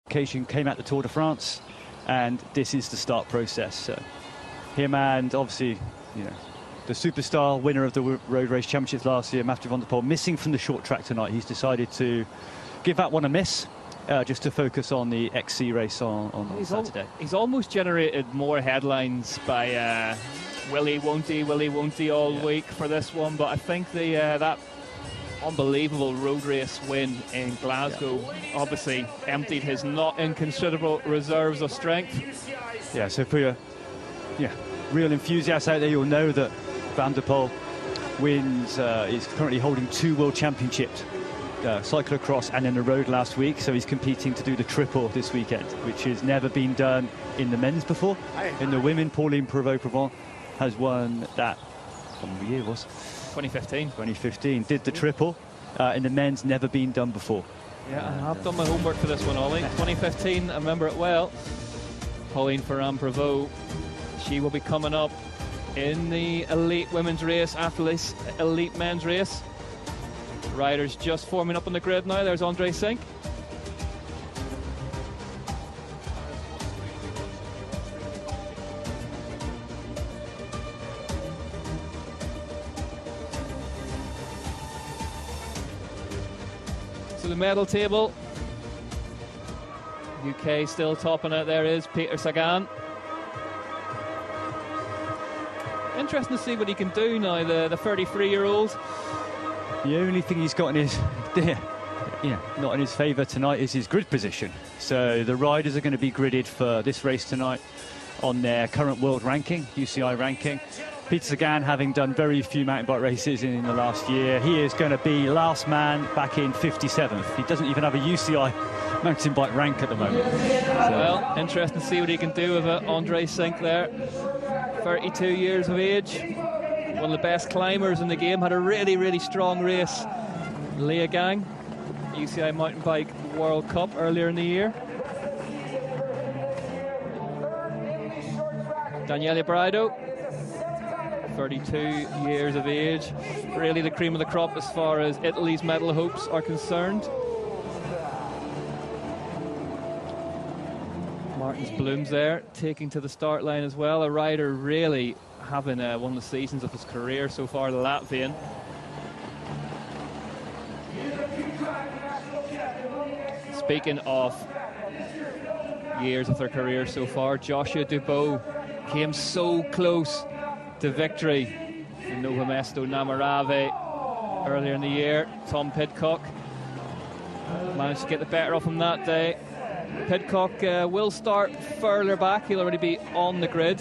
occasion came at the Tour de France, and this is the start process. So him and obviously, you know, the superstar winner of the road race championships last year, Mathieu van der Poel, missing from the short track tonight. He's decided to give that one a miss, just to focus on the XC race on Saturday. He's almost generated more headlines by will he, won't he all week for this one, but I think the that unbelievable road race win in Glasgow obviously emptied his not inconsiderable reserves of strength. Yeah, so for your real enthusiasts out there, you'll know that Van der Poel is currently holding 2 world championships, cyclocross and then the road last week, so he's competing to do the triple this weekend, which has never been done in the men's before. In the women, Pauline Prévost-Provence has won that, what year was 2015 did the triple. In the men's, never been done before. Yeah, I've done my homework for this one, Ollie. 2015, I remember it well. Pauline Prévost, she will be coming up in the elite women's race after this elite men's race. Riders just forming up on the grid now. There's Andre Sink. So the medal table, UK still topping it. There is Peter Sagan. Interesting to see what he can do now, the 33-year-old. The only thing he's got in his, not in his favour tonight is his grid position. So the riders are going to be gridded for this race tonight on their current world ranking, UCI ranking. Peter Sagan, having done very few mountain bike races in the last year, he is going to be last man back in 57th. He doesn't even have a UCI mountain bike rank at the moment. Well, interesting to see what he can do with it. Andre Sink there, 32 years of age, one of the best climbers in the game, had a really, really strong race. Leogang, UCI Mountain Bike World Cup earlier in the year. Daniele Braido, 32 years of age, really the cream of the crop as far as Italy's medal hopes are concerned. Martins Blooms there, taking to the start line as well. A rider really having one of the seasons of his career so far, the Latvian. Speaking of years of their career so far, Joshua Dubot came so close to victory in Novo Mesto Namarave earlier in the year. Tom Pidcock managed to get the better of him that day. Pidcock will start further back. He'll already be on the grid,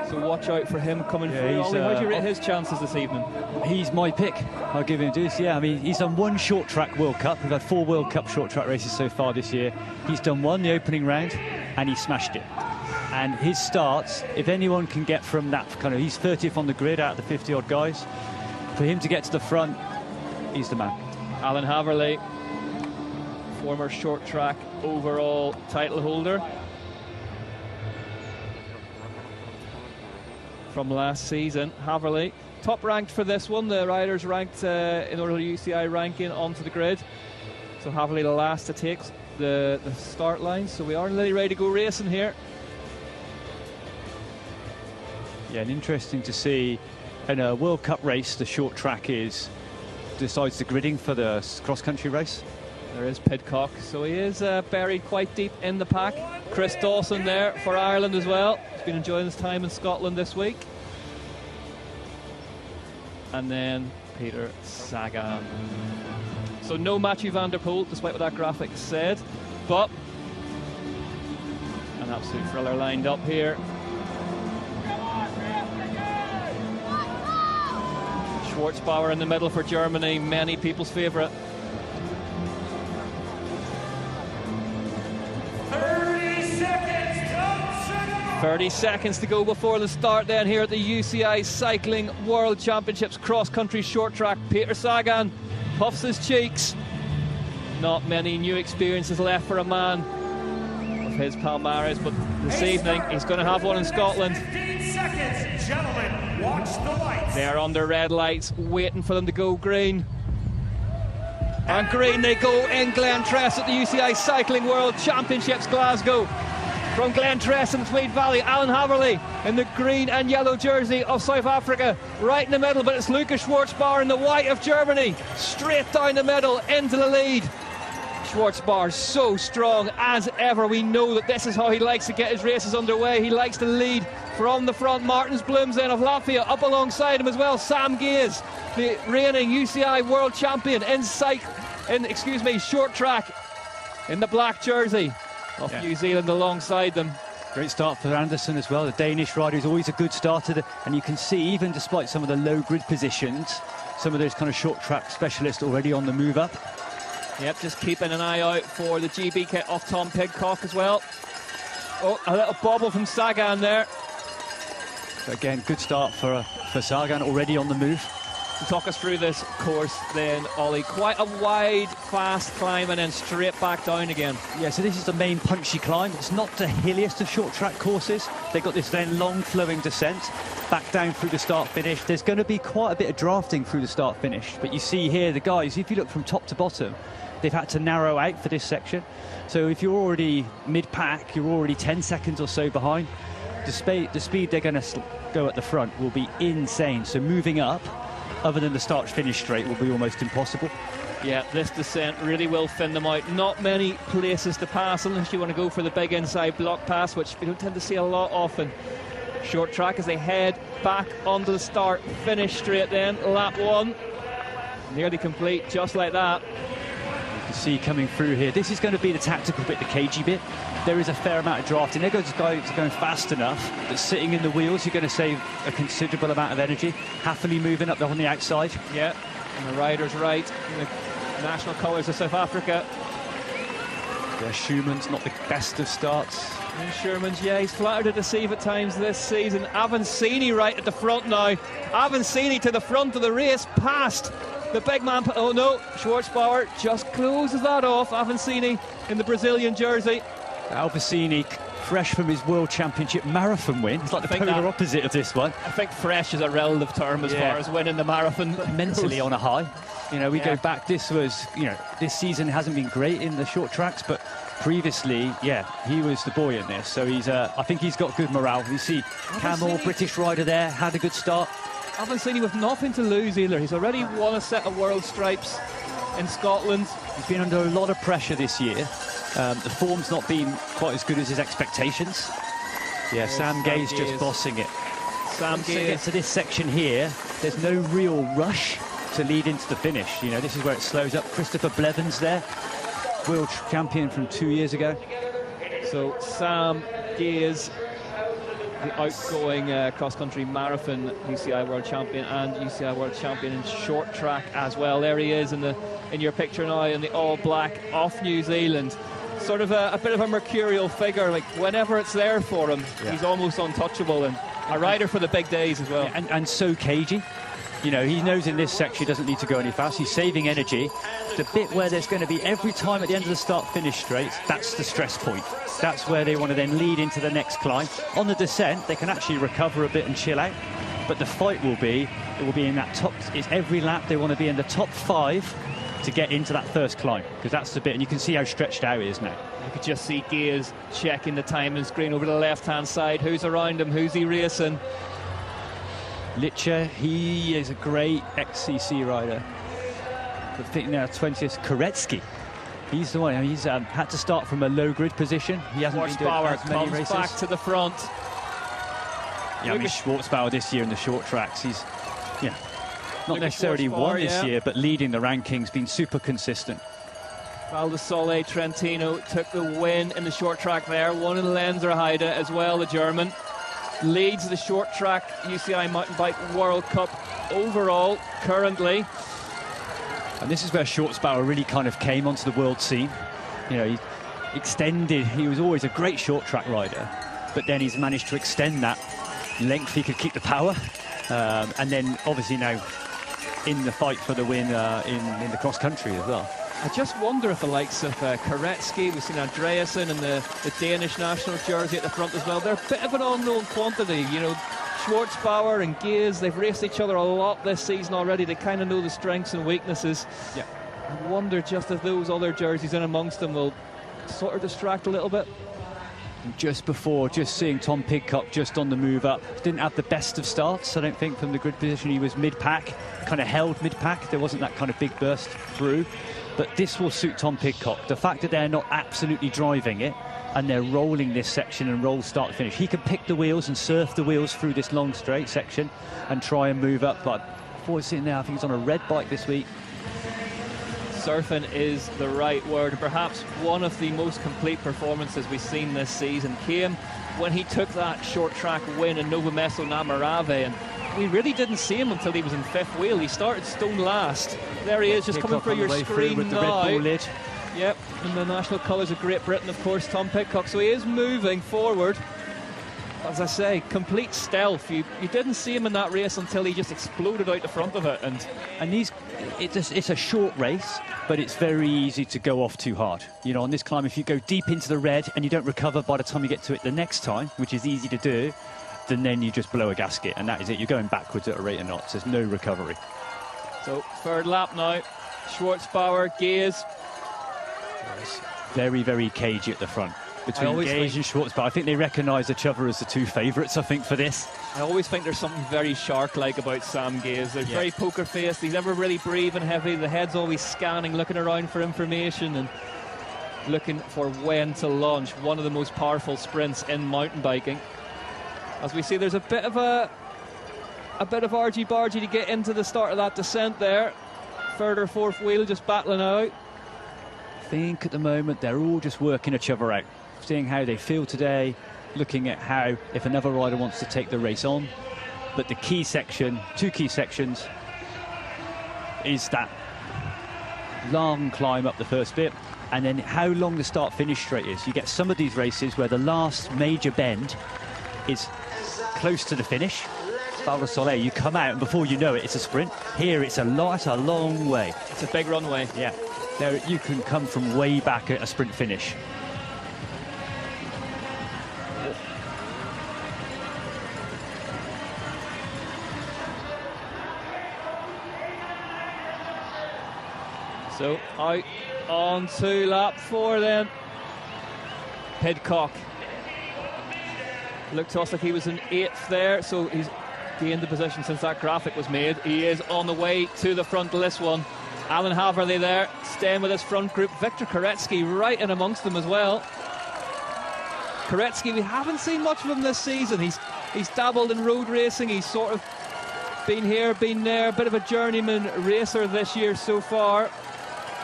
so watch out for him coming through. Ollie, how do you rate his chances this evening? He's my pick. I'll give him this. Yeah, I mean, he's done 1 short track World Cup. We've had 4 World Cup short track races so far this year. He's done 1 the opening round, and he smashed it. And his starts, if anyone can get from that kind of, he's 30th on the grid out of the 50 odd guys. For him to get to the front, he's the man. Alan Haverly, former short track overall title holder from last season. Haverly, top ranked for this one. The riders ranked in order to UCI ranking onto the grid. So Haverly the last to take the start line. So we are nearly ready to go racing here. Yeah, and interesting to see in a World Cup race, the short track decides the gridding for the cross-country race. There is Pidcock, so he is buried quite deep in the pack. Chris Dawson there for Ireland as well. He's been enjoying his time in Scotland this week. And then Peter Sagan. So no Mathieu van der Poel, despite what that graphic said, but an absolute thriller lined up here. Schwarzbauer in the middle for Germany, many people's favourite. 30 seconds to go before the start then here at the UCI Cycling World Championships cross-country short track. Peter Sagan puffs his cheeks. Not many new experiences left for a man of his palmares, but this evening he's going to have one in Scotland. 15 seconds, gentlemen, watch the lights. They're under red lights, waiting for them to go green. On green they go in Glentress at the UCI Cycling World Championships Glasgow. From Glentress and Tweed Valley, Alan Haverly in the green and yellow jersey of South Africa, right in the middle, but it's Lucas Schwarzbauer in the white of Germany, straight down the middle into the lead. Schwarzbauer so strong as ever. We know that this is how he likes to get his races underway. He likes to lead from the front. Martins Bloemzen of Latvia up alongside him as well. Sam Gaze, the reigning UCI world champion in short track in the black jersey of New Zealand alongside them. Great start for Anderson as well. The Danish rider is always a good starter, and you can see, even despite some of the low grid positions, some of those kind of short track specialists already on the move up. Yep, just keeping an eye out for the GB kit off Tom Pidcock as well. Oh, a little bobble from Sagan there. So again, good start for Sagan, already on the move. To talk us through this course then, Ollie, quite a wide, fast climb and then straight back down again. Yeah, so this is the main punchy climb. It's not the hilliest of short track courses. They've got this then long flowing descent back down through the start finish. There's going to be quite a bit of drafting through the start finish, but you see here the guys, if you look from top to bottom, they've had to narrow out for this section. So if you're already mid-pack, you're already 10 seconds or so behind. The speed they're going to go at the front will be insane. So moving up, other than the start-finish straight, will be almost impossible. Yeah, this descent really will thin them out. Not many places to pass unless you want to go for the big inside block pass, which we don't tend to see a lot often. Short track as they head back onto the start finish straight then. Lap one, nearly complete, just like that. You can see coming through here, this is going to be the tactical bit, the cagey bit. There is a fair amount of drafting. They're going fast enough that sitting in the wheels, you're going to save a considerable amount of energy. Happily moving up on the outside. Yeah, and the rider's right in the national colours of South Africa. Yeah, Schumann's not the best of starts. And Sherman's, yeah, he's flattered to deceive at times this season. Avancini right at the front now. Avancini to the front of the race, past the big man. Oh no, Schwarzbauer just closes that off. Avancini in the Brazilian jersey. Albacini, fresh from his World Championship marathon win. It's like the polar opposite of this one. I think fresh is a relative term as far as winning the marathon. But mentally on a high. You know, we go back, this season hasn't been great in the short tracks, but previously, he was the boy in this. So he's, I think he's got good morale. You see Camel, British rider there, had a good start. Avancini with nothing to lose either. He's already won a set of world stripes in Scotland. He's been under a lot of pressure this year. The form's not been quite as good as his expectations. Yeah, Sam Gaze just bossing it. Sam Gaze. Gets to this section here, there's no real rush to lead into the finish. You know, this is where it slows up. Christopher Blevins there, world champion from 2 years ago. So Sam Gaze, the outgoing cross-country marathon UCI world champion and UCI world champion in short track as well. There he is in your picture now in the all-black off New Zealand. Sort of a bit of a mercurial figure. Like whenever it's there for him, he's almost untouchable, and a rider for the big days as well. And so cagey. You know, he knows in this section he doesn't need to go any fast. He's saving energy. The bit where there's going to be every time at the end of the start-finish straight, that's the stress point. That's where they want to then lead into the next climb. On the descent, they can actually recover a bit and chill out. But the fight will be in that top. It's every lap they want to be in the top 5 to get into that first climb, because that's the bit, and you can see how stretched out it is now. You could just see Gaze checking the timing screen over the left-hand side. Who's around him? Who's he racing? Litcher, he is a great XCC rider. I think now 20th, Koretsky. He's the one. I mean, he's had to start from a low grid position. He hasn't been doing as many races. Back to the front. Yeah, I mean, Schwarzbauer this year in the short tracks, he's not necessarily won this year, but leading the rankings, been super consistent. Val di Sole Trentino took the win in the short track there. Won in Lenzerheide as well, the German. Leads the short track UCI Mountain Bike World Cup overall currently. And this is where Schwarzbauer really kind of came onto the world scene. You know, he extended, he was always a great short track rider, but then he's managed to extend that length. He could keep the power. And then obviously now in the fight for the win in the cross country as well. I just wonder if the likes of Koretsky, we've seen Andreasen and the Danish national jersey at the front as well, they're a bit of an unknown quantity. You know, Schwarzbauer and Gaze, they've raced each other a lot this season already. They kind of know the strengths and weaknesses. Yeah. I wonder just if those other jerseys in amongst them will sort of distract a little bit. And just before, just seeing Tom Pidcock just on the move up. Didn't have the best of starts, I don't think, from the grid position. He was mid-pack, kind of held mid-pack. There wasn't that kind of big burst through. But this will suit Tom Pidcock. The fact that they're not absolutely driving it and they're rolling this section and roll start to finish. He can pick the wheels and surf the wheels through this long straight section and try and move up. But before he's sitting there, I think he's on a red bike this week. Surfing is the right word. Perhaps one of the most complete performances we've seen this season came when he took that short track win in Novo Mesto Namarave, and we really didn't see him until he was in fifth wheel. He started stone last. There he is, just coming through your screen with the now. Red Bull lid. Yep, in the national colours of Great Britain, of course, Tom Pidcock. So he is moving forward. As I say, complete stealth. You didn't see him in that race until he just exploded out the front of it. And it's a short race, but it's very easy to go off too hard. You know, on this climb, if you go deep into the red and you don't recover by the time you get to it the next time, which is easy to do, then you just blow a gasket, and that is it. You're going backwards at a rate of knots. There's no recovery. So, third lap now. Schwarzbauer, Gaze. Very, very cagey at the front. Between Gage and Schwarzbauer. I think they recognise each other as the two favourites, I think, for this. I always think there's something very shark-like about Sam Gaze. They're very poker-faced. He's never really breathing heavy. The head's always scanning, looking around for information and looking for when to launch. One of the most powerful sprints in mountain biking. As we see, there's a bit of argy-bargy to get into the start of that descent there. Third or fourth wheel just battling out. I think at the moment they're all just working each other out, seeing how they feel today, looking at how, if another rider wants to take the race on. But the key section, two key sections, is that long climb up the first bit, and then how long the start-finish straight is. You get some of these races where the last major bend is close to the finish. Val de Soleil, you come out and before you know it, it's a sprint. Here it's a long way. It's a big runway. Yeah, there you can come from way back at a sprint finish. So out on to lap 4 then. Pidcock looked to us like he was in 8th there, so he's gained the position since that graphic was made. He is on the way to the front of this one. Alan Haverly there, staying with his front group. Victor Koretsky right in amongst them as well. Koretsky, we haven't seen much of him this season. He's dabbled in road racing. He's sort of been here, been there, a bit of a journeyman racer this year so far.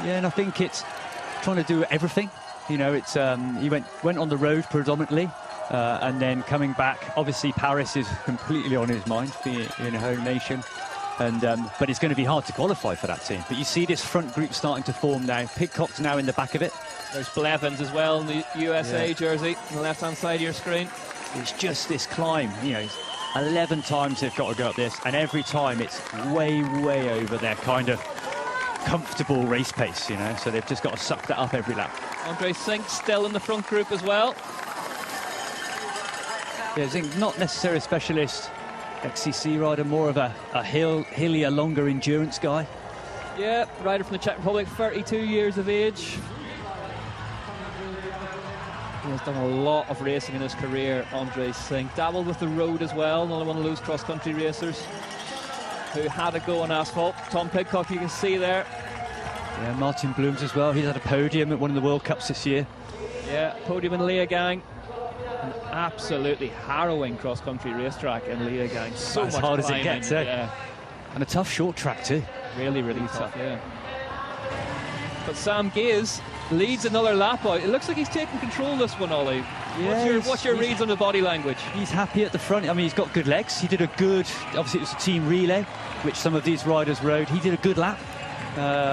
Yeah, and I think it's trying to do everything. You know, it's he went on the road predominantly, and then coming back. Obviously, Paris is completely on his mind, being in a home nation, and but it's going to be hard to qualify for that team. But you see this front group starting to form now. Pidcock's now in the back of it. There's Blevins as well in the USA jersey on the left-hand side of your screen. It's just this climb, you know. 11 times they've got to go up this, and every time it's way over their kind of comfortable race pace, you know, so they've just got to suck that up every lap. Andre Sink still in the front group as well. Yeah, Zink, not necessarily a specialist XCC rider, more of a hillier, longer endurance guy. Yeah, rider from the Czech Republic, 32 years of age. He has done a lot of racing in his career, Andre Sink. Dabbled with the road as well, another one of those cross-country racers who had a go on asphalt. Tom Pidcock, you can see there. Yeah, Martin Blooms as well. He's had a podium at one of the World Cups this year. Yeah, podium in Leogang. An absolutely harrowing cross-country racetrack in Leogang. So as much hard climbing, as it gets, eh? Yeah. And a tough short track too. Really tough, yeah. But Sam Gaze leads another lap out. It looks like he's taking control this one, Ollie. Yeah, what's your reads on the body language? He's happy at the front. I mean, he's got good legs. He did a good, obviously it was a team relay, which some of these riders rode. He did a good lap.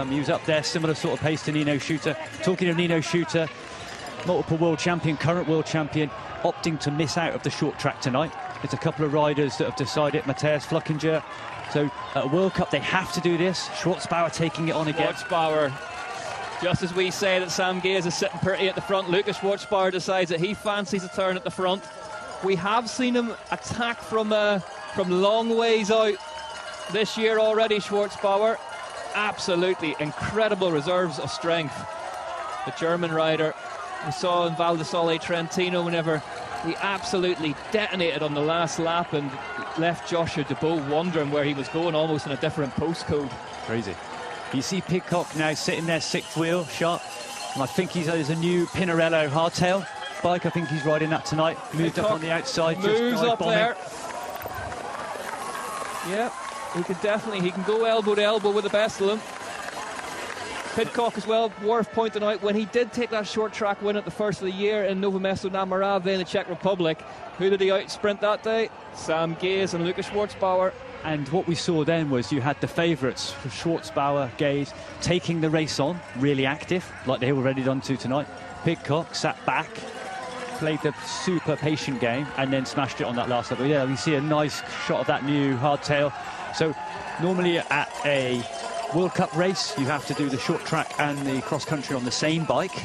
He was up there, similar sort of pace to Nino Shooter. Talking of Nino Shooter, multiple world champion, current world champion, opting to miss out of the short track tonight. There's a couple of riders that have decided, Matthias Fluckinger. So at a World Cup, they have to do this. Schwarzbauer taking it on again. Schwarzbauer, just as we say that Sam Gaze is sitting pretty at the front, Lucas Schwarzbauer decides that he fancies a turn at the front. We have seen him attack from long ways out this year already, Schwarzbauer. absolutely incredible reserves of strength. The German rider we saw in Val di Sole Trentino, whenever he absolutely detonated on the last lap and left Joshua Dubow wondering where he was going, almost in a different postcode. Crazy. You see Pidcock now sitting there, sixth wheel, shot. And I think there's a new Pinarello hardtail bike. I think he's riding that tonight. Moved up on the outside. Moves just up there. Yeah, he can go elbow to elbow with the best of them. Pidcock as well, worth pointing out, when he did take that short track win at the first of the year in Novo Mesto na Morave in the Czech Republic, who did he out-sprint that day? Sam Gaze and Lukas Schwarzbauer. And what we saw then was you had the favourites, Schwarzbauer, Gaze, taking the race on, really active, like they already done to tonight. Pidcock sat back, played the super patient game, and then smashed it on that last level. Yeah, we see a nice shot of that new hardtail. So normally at a World Cup race, you have to do the short track and the cross country on the same bike,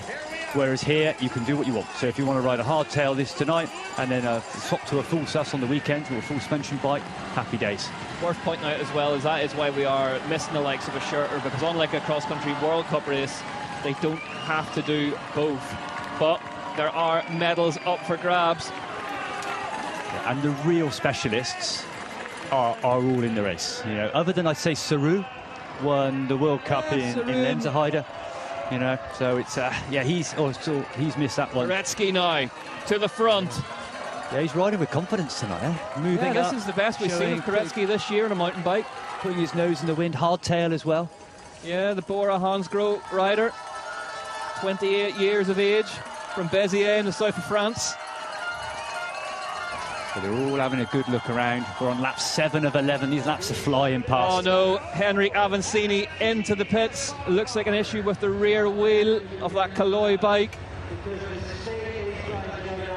whereas here you can do what you want. So if you want to ride a hardtail this tonight and then swap to a full sus on the weekend or a full suspension bike, happy days. Worth pointing out as well is that is why we are missing the likes of a Schurter, because unlike a cross country World Cup race, they don't have to do both. But there are medals up for grabs. Yeah, and the real specialists are all in the race. You know, other than I'd say Saru won the World Cup in Lenzerheide, you know, so it's he's missed that one. Koretsky now to the front. Yeah, he's riding with confidence tonight, eh? Moving this up, is the best we've seen of Koretsky this year on a mountain bike. Putting his nose in the wind, hardtail as well. Yeah, the Bora Hansgrohe rider, 28 years of age, from Béziers in the south of France. So they're all having a good look around. We're on lap 7 of 11. These laps are flying past. Oh no, Henrik Avancini into the pits. Looks like an issue with the rear wheel of that Caloi bike.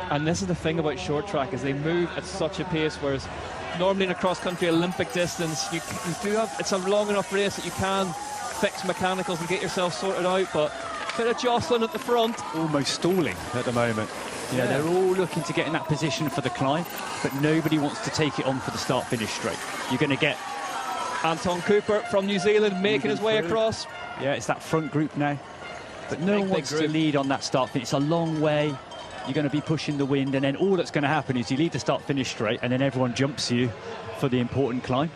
And this is the thing about short track, is they move at such a pace, whereas normally in a cross-country Olympic distance, you do have, it's a long enough race that you can fix mechanicals and get yourself sorted out, but a bit of jostling at the front. Almost stalling at the moment. Yeah, they're all looking to get in that position for the climb, but nobody wants to take it on for the start-finish straight. You're going to get Anton Cooper from New Zealand making his way across. Yeah, it's that front group now. But no one wants to lead on that start-finish. It's a long way. You're going to be pushing the wind, and then all that's going to happen is you lead the start-finish straight, and then everyone jumps you for the important climb.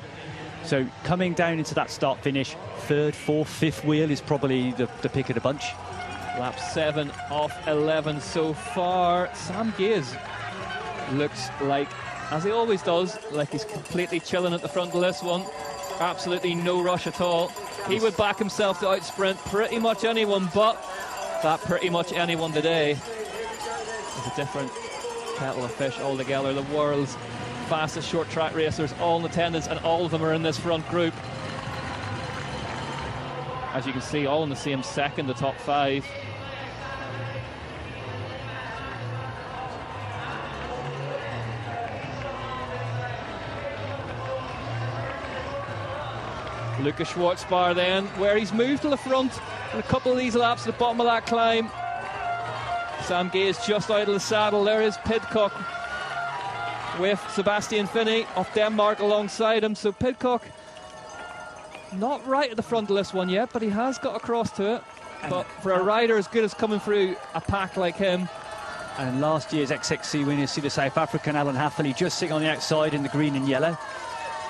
So coming down into that start-finish, 3rd, 4th, 5th wheel is probably the pick of the bunch. Lap 7 of 11 so far. Sam Gaze looks like, as he always does, like he's completely chilling at the front of this one. Absolutely no rush at all. He would back himself to outsprint pretty much anyone, but that pretty much anyone today is a different kettle of fish altogether. The world's fastest short track racers all in attendance, and all of them are in this front group. As you can see, all in the same second, the top 5. Lukas Schwarzbauer then, where he's moved to the front in a couple of these laps at the bottom of that climb. Sam Gaze just out of the saddle. There is Pidcock with Sebastian Finney of Denmark alongside him. So Pidcock not right at the front of this one yet, but he has got across to it. But for a rider as good as coming through a pack like him. And last year's XCC winner, see the South African Alan Hafley just sitting on the outside in the green and yellow.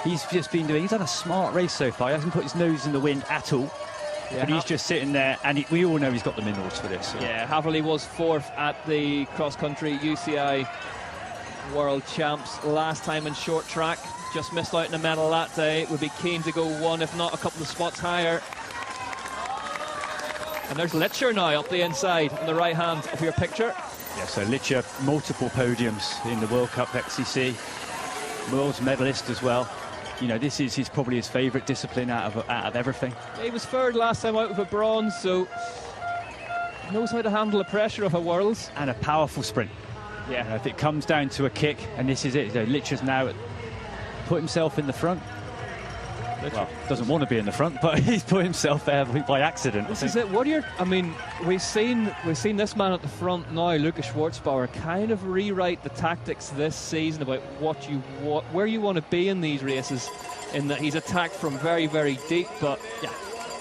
He's done a smart race so far. He hasn't put his nose in the wind at all. Yeah, but he's just sitting there, and we all know he's got the minerals for this. So. Yeah, Haverly was 4th at the cross-country UCI World Champs last time in short track. Just missed out in a medal that day. Would be keen to go one, if not a couple of spots higher. And there's Litcher now up the inside on the right hand of your picture. Yeah, so Litcher, multiple podiums in the World Cup XCC. World's medalist as well. You know, this is probably his favourite discipline out of everything. He was 3rd last time out with a bronze, so knows how to handle the pressure of a Worlds. And a powerful sprint. Yeah. You know, if it comes down to a kick, and this is it. So Litcher's now put himself in the front. Well, doesn't want to be in the front, but he's put himself there by accident. This is it. What are your? I mean, we've seen this man at the front now, Lukas Schwarzbauer, kind of rewrite the tactics this season about where you want to be in these races. In that he's attacked from very, very deep, but yeah,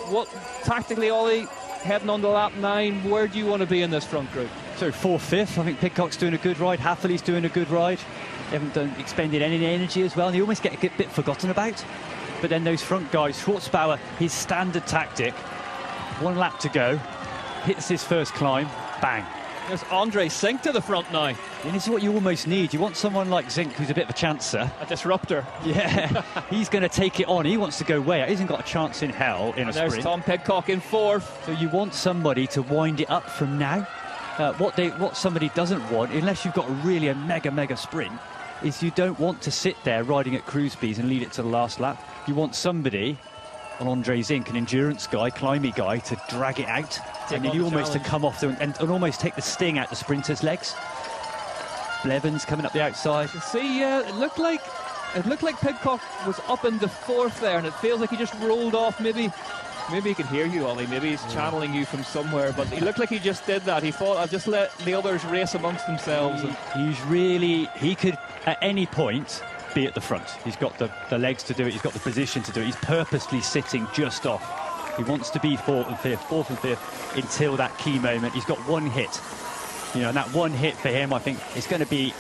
What tactically, Ollie, heading on to lap 9, where do you want to be in this front group? So 4th, 5th. I think Pidcock's doing a good ride. Haverly's doing a good ride. They haven't expended any energy as well. And they almost get a bit forgotten about. But then those front guys, Schwarzbauer, his standard tactic, 1 lap to go, hits his first climb, bang. There's Andre Sink to the front now. And this is what you almost need. You want someone like Zink, who's a bit of a chancer. A disruptor. Yeah, he's going to take it on. He wants to go way out. He hasn't got a chance in hell in a sprint. There's Tom Pidcock in 4th. So you want somebody to wind it up from now. What somebody doesn't want, unless you've got a mega sprint, is you don't want to sit there riding at cruise speeds and lead it to the last lap. You want somebody, an Andre Zink, an endurance guy, climby guy, to drag it out. And you almost to come off and almost take the sting out the sprinter's legs. Blevins coming up the outside. See, it looked like Pidcock was up in the 4th there, and it feels like he just rolled off. Maybe he can hear you, Ollie. Maybe he's channeling you from somewhere. But he looked like he just did that. He thought, I'll just let the others race amongst themselves. He could at any point be at the front. He's got the legs to do it. He's got the position to do it. He's purposely sitting just off. He wants to be 4th and 5th until that key moment. He's got 1 hit. You know, and that 1 hit for him, I think, is going to be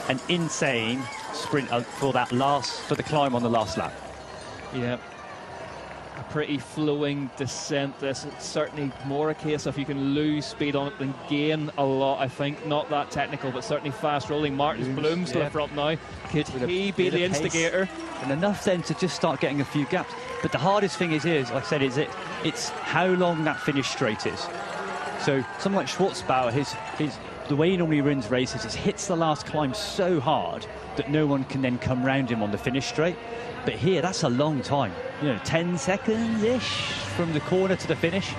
an insane sprint for the climb on the last lap. Yeah. A pretty flowing descent. This is certainly more a case of you can lose speed on it than gain a lot, I think. Not that technical, but certainly fast rolling. Martins Blooms to the front now. Could he be the instigator? And enough then to just start getting a few gaps. But the hardest thing is like I said, it's how long that finish straight is. So someone like Schwarzbauer, the way he normally runs races is hits the last climb so hard that no one can then come round him on the finish straight. But here, that's a long time. You know, 10 seconds-ish from the corner to the finish.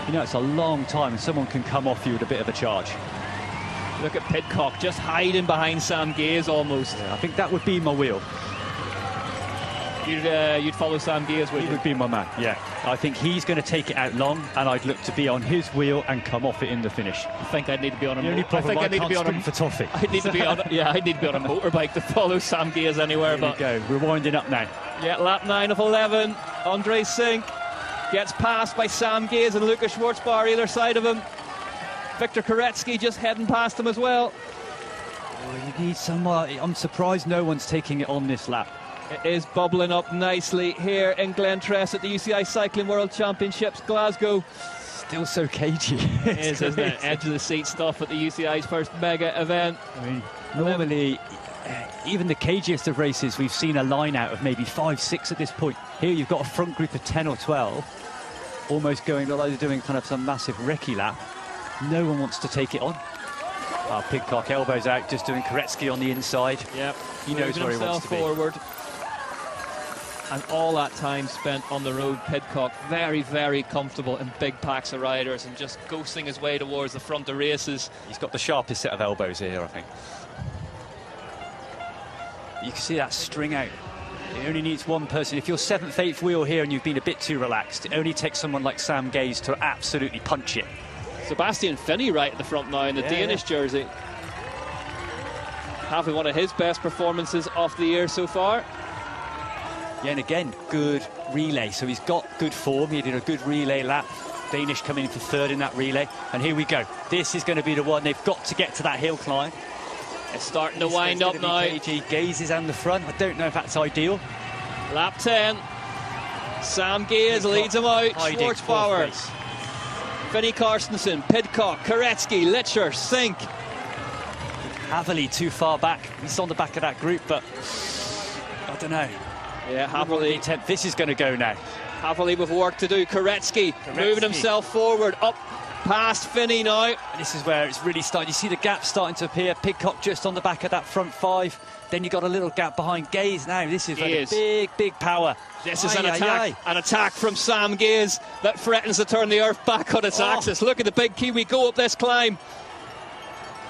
You know, it's a long time, and someone can come off you with a bit of a charge. Look at Pidcock just hiding behind Sam Gaze almost. Yeah, I think that would be my wheel. You'd follow Sam Gaze, would you? He would be my man, yeah. I think he's going to take it out long, and I'd look to be on his wheel and come off it in the finish. I think I'd need to be on a for toffee. I'd need to be on a motorbike to follow Sam Gaze anywhere. There you go. We're winding up now. Yeah, lap 9 of 11. Andre Sink gets passed by Sam Gaze and Lucas Schwarzbauer either side of him. Victor Koretsky just heading past him as well. Oh, you need someone. I'm surprised no one's taking it on this lap. It is bubbling up nicely here in Glentress at the UCI Cycling World Championships, Glasgow. Still so cagey. It is, isn't it? Edge of the seat stuff at the UCI's first mega event. I mean, normally, even the cagiest of races, we've seen a line out of maybe 5, 6 at this point. Here you've got a front group of 10 or 12, almost going like they're doing kind of some massive recce lap. No one wants to take it on. Pidcock elbows out, just doing Koretsky on the inside. Yep, he knows where he wants to be. Forward. And all that time spent on the road, Pidcock very, very comfortable in big packs of riders and just ghosting his way towards the front of races. He's got the sharpest set of elbows here, I think. You can see that string out. It only needs one person. If you're 7th, 8th wheel here and you've been a bit too relaxed, it only takes someone like Sam Gaze to absolutely punch it. Sebastian Finney right at the front now in the Danish jersey. Having one of his best performances of the year so far. Yeah, and again, good relay. So he's got good form. He did a good relay lap. Danish coming in for 3rd in that relay. And here we go. This is going to be the one. They've got to get to that hill climb. It's starting to wind up now. Gaze is on the front. I don't know if that's ideal. Lap 10. Sam Gaze leads him out. Schwarzbauer, Finney Carstensen, Pidcock, Koretsky, Litcher, Sink. Haverly too far back. He's on the back of that group, but I don't know. Yeah, Haverly. This is going to go now. Haverly with work to do. Koretsky moving himself forward, up past Finney now. And this is where it's really starting. You see the gap starting to appear. Pidcock just on the back of that front 5. Then you got a little gap behind Gaze now. This is big power. This is an attack from Sam Gaze that threatens to turn the earth back on its axis. Look at the big Kiwi go up this climb.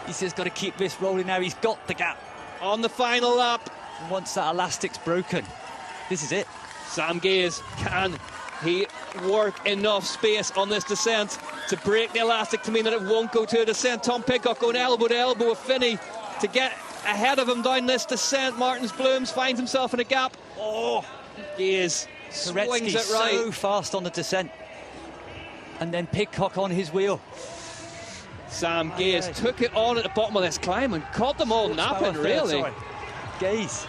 He's just got to keep this rolling now. He's got the gap. On the final lap. Once that elastic's broken, this is it. Sam Gaze, can he work enough space on this descent to break the elastic to mean that it won't go to a descent? Tom Pidcock going elbow to elbow with Finney to get ahead of him down this descent. Martins Blooms finds himself in a gap. Gaze swings it right. So fast on the descent. and then Pidcock on his wheel. Sam Gaze took it on at the bottom of this climb and caught them all napping, really. Gaze.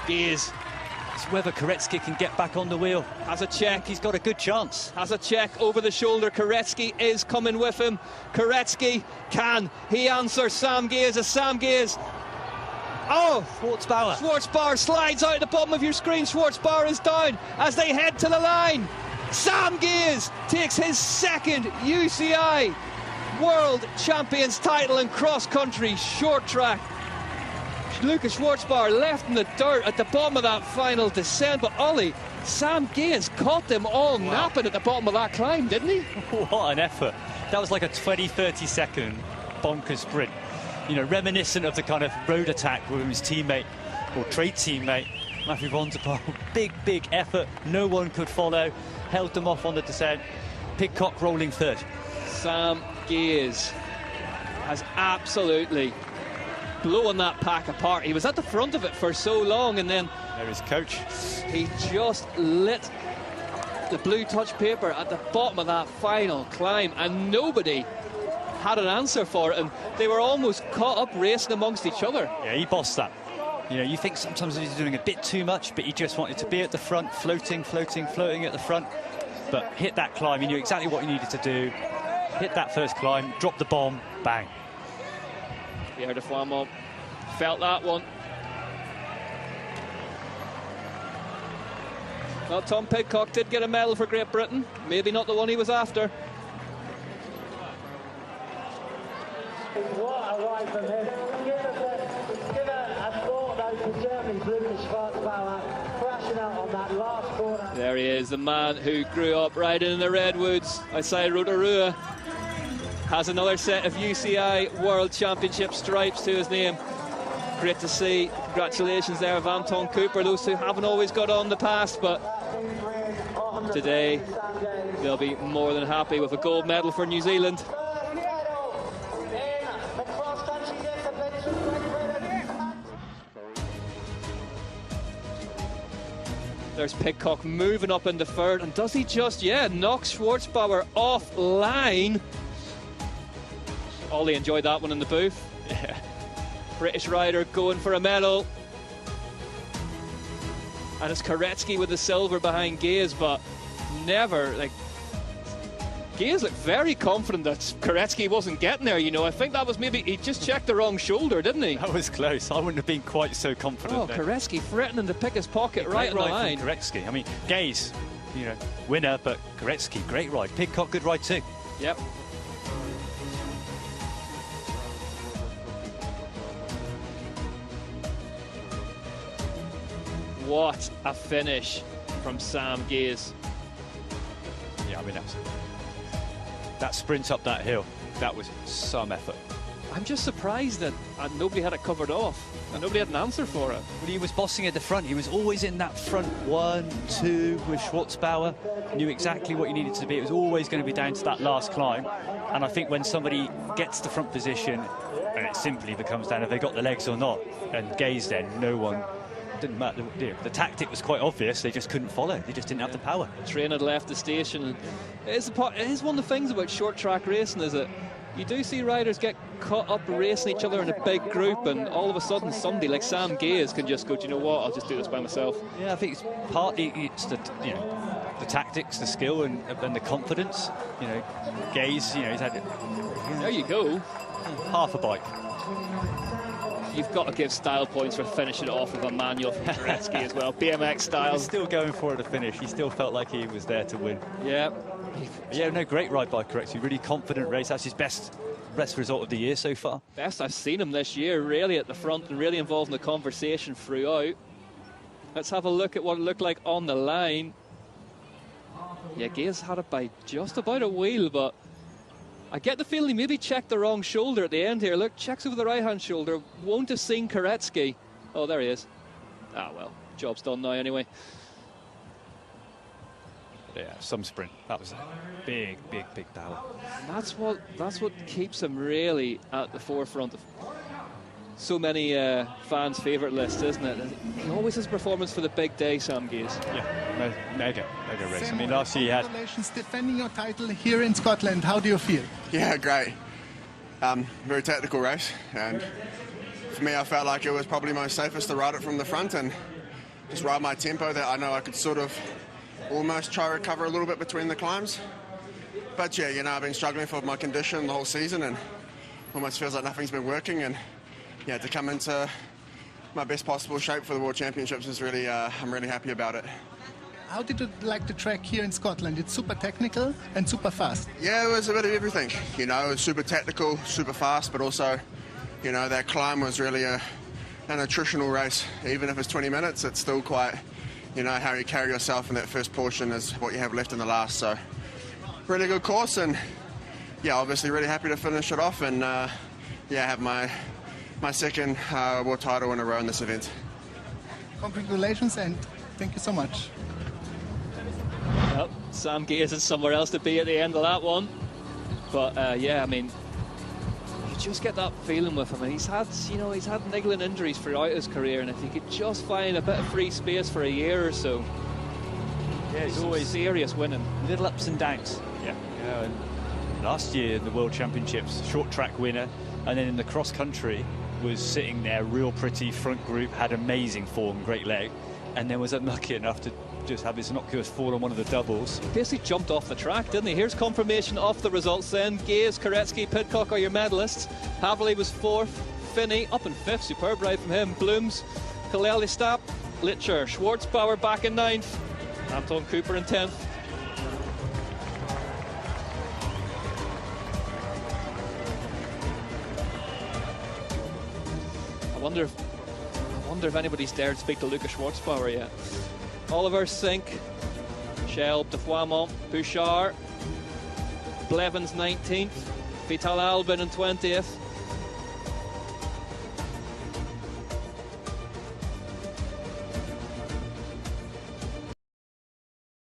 It's whether Koretsky can get back on the wheel. Has a check. He's got a good chance. Has a check over the shoulder. Koretsky is coming with him. Koretsky, can he answer Sam Gaze? As Sam Gaze... Oh! Schwarzbauer slides out at the bottom of your screen. Schwarzbauer is down as they head to the line. Sam Gaze takes his second UCI World Champions title in cross-country short track. Lucas Schwarzbauer left in the dirt at the bottom of that final descent, but Ollie, Sam Gaze caught them all napping at the bottom of that climb, didn't he? What an effort. That was like a 20-30 second bonkers sprint. You know, reminiscent of the kind of road attack with his teammate, or trade teammate, Matthew Van der Poel. Big effort. No one could follow. Held them off on the descent. Pidcock rolling third. Sam Gaze has absolutely blown that pack apart. He was at the front of it for so long, and then there is coach. He just lit the blue touch paper at the bottom of that final climb, and nobody had an answer for it, and they were almost caught up racing amongst each other. Yeah, he bossed that. You know, you think sometimes he's doing a bit too much, but he just wanted to be at the front, floating at the front. But hit that climb, he knew exactly what he needed to do. Hit that first climb, drop the bomb, bang. Pierre de Foimont felt that one. Well, Tom Pidcock did get a medal for Great Britain. Maybe not the one he was after. What a ride from him. Give a thought though to Germany's Lucas Schwarzbauer crashing out on that last corner. There he is, the man who grew up riding in the Redwoods outside Rotorua. Has another set of UCI World Championship stripes to his name. Great to see. Congratulations there of Anton Cooper. Those who haven't always got on the past, but today they'll be more than happy with a gold medal for New Zealand. There's Pidcock moving up into third, and does he just, knock Schwarzbauer offline? Ollie enjoyed that one in the booth. Yeah. British rider going for a medal. And it's Koretsky with the silver behind Gaze, but never, Gaze looked very confident that Koretsky wasn't getting there, you know. I think that was maybe, he just checked the wrong shoulder, didn't he? That was close. I wouldn't have been quite so confident. Oh, Koretsky threatening to pick his pocket right on the line. Koretsky. I mean, Gaze, you know, winner, but Koretsky, great ride. Pidcock, good ride too. Yep. What a finish from Sam Gaze. Yeah, I mean, that sprint up that hill, that was some effort. I'm just surprised that nobody had it covered off and nobody had an answer for it. Well, he was bossing at the front. He was always in that front 1, 2 with Schwarzbauer. Knew exactly what he needed to be. It was always going to be down to that last climb. And I think when somebody gets the front position, and it simply becomes down if they got the legs or not, and Gaze then, no one, didn't matter. The tactic was quite obvious. They just couldn't follow. They just didn't have the power. The train had left the station. It is one of the things about short track racing, is that you do see riders get caught up racing each other in a big group, and all of a sudden somebody like Sam Gaze can just go, do you know what, I'll just do this by myself. Yeah, I think it's partly the tactics, the skill, and the confidence. You know, Gaze, he's had there you go, half a bike. You've got to give style points for finishing it off with a manual from Koretsky as well. BMX style. He was still going for it to finish. He still felt like he was there to win. Yeah. Yeah, no, great ride by Koretsky. Really confident race. That's his best result of the year so far. Best I've seen him this year, really at the front and really involved in the conversation throughout. Let's have a look at what it looked like on the line. Yeah, Gaze had it by just about a wheel, but I get the feeling he maybe checked the wrong shoulder at the end here. Look, checks over the right-hand shoulder. Won't have seen Koretsky. Oh, there he is. Ah, well, job's done now anyway. Yeah, some sprint. That was a big power. And that's what keeps him really at the forefront of so many fans' favourite list, isn't it? He always has a performance for the big day, Sam Gaze. Yeah, mega race. I mean, last year he had... Congratulations defending your title here in Scotland. How do you feel? Yeah, great. Very tactical race, and for me, I felt like it was probably most safest to ride it from the front and just ride my tempo that I know I could sort of almost try to recover a little bit between the climbs. But yeah, you know, I've been struggling for my condition the whole season and almost feels like nothing's been working, and yeah, to come into my best possible shape for the World Championships is really, I'm really happy about it. How did you like the track here in Scotland? It's super technical and super fast. Yeah, it was a bit of everything. You know, it was super tactical, super fast, but also, you know, that climb was really an attritional race. Even if it's 20 minutes, it's still quite, you know, how you carry yourself in that first portion is what you have left in the last. So, really good course, and yeah, obviously really happy to finish it off and yeah, have my second world title in a row in this event. Congratulations and thank you so much. Well, Sam Gaze is somewhere else to be at the end of that one. But yeah, I mean, you just get that feeling with him, and he's had niggling injuries throughout his career, and if he could just find a bit of free space for a year or so, yeah, he's always serious winning. Little ups and downs. Yeah, and last year in the World Championships, short track winner, and then in the cross country was sitting there real pretty, front group, had amazing form, great leg, and then was unlucky enough to just have his innocuous fall on one of the doubles. He basically jumped off the track, didn't he? Here's confirmation of the results then. Gaze, Koretsky, Pidcock are your medalists. Haverly was 4th, Finney up in 5th, superb ride from him. Blooms, Kaleli Stapp, Litcher, Schwartzbauer back in 9th, Anton Cooper in 10th. I wonder if anybody's dared speak to Lucas Schwartzbauer yet. Oliver, Sink, Shelb, de Froimont, Bouchard, Blevins 19th, Vital Albin in 20th,